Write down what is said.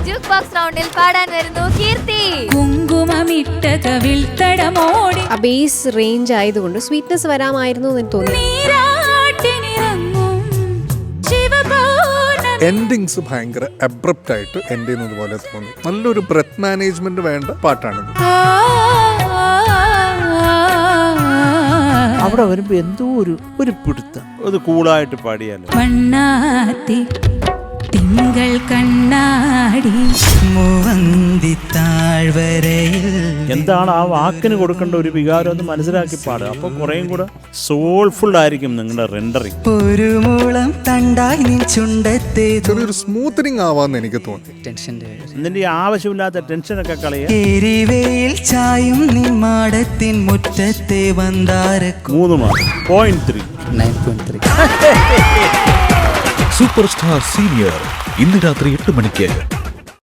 Juke box റൗണ്ടിൽ പാടാൻ വരുന്നു കീർത്തി. കുങ്കുമമിട്ട കവിൾത്തടമോടി ആ ബേസ് റേഞ്ച് ആയതുകൊണ്ട് സ്വീറ്റ്നെസ് വരാമായിരുന്നു എന്ന് തോന്നി. എൻഡിങ്സ് ഭയങ്കര അബ്രപ്റ്റ് ആയിട്ട് എൻഡ് ചെയ്യുന്നത് പോലെ തോന്നി. നല്ലൊരു ബ്രെത്ത് മാനേജ്മെന്റ് വേണ്ട പാട്ടാണിത്. അവിടെ വരുമ്പോ എന്തോ ഒരു പിടുത്തം. അത് കൂളായിട്ട് പാടിയാലോ. വണ്ണാത്തി തിങ്കൾ കണ്ണാടി മൂവന്തി താഴ്വരയിൽ എന്താണ് ആ വാക്കിന് കൊടുക്കേണ്ട ഒരു വികാരം എന്ന് മനസ്സിലാക്കി പാടുക. അപ്പൊ കുറേയും കൂടെ സോൾഫുൾ ആയിരിക്കും നിങ്ങളുടെ റെൻഡറിങ്. ഒരു മൂളം തണ്ടായി നിൻ ചുണ്ടത്തെ ചെറിയൊരു സ്മൂത്തനിങ് ആവാന്ന് എനിക്ക് തോന്നി. എന്നിട്ട് ഈ ആവശ്യമില്ലാത്ത ടെൻഷനൊക്കെ കളയുക. എരിവേയിൽ ചായും നിൻ മാടത്തിൻ മുറ്റത്തെ Vantara 3 mark 0.3. Super star senior ഇന്ന് രാത്രി 8 മണിക്ക്.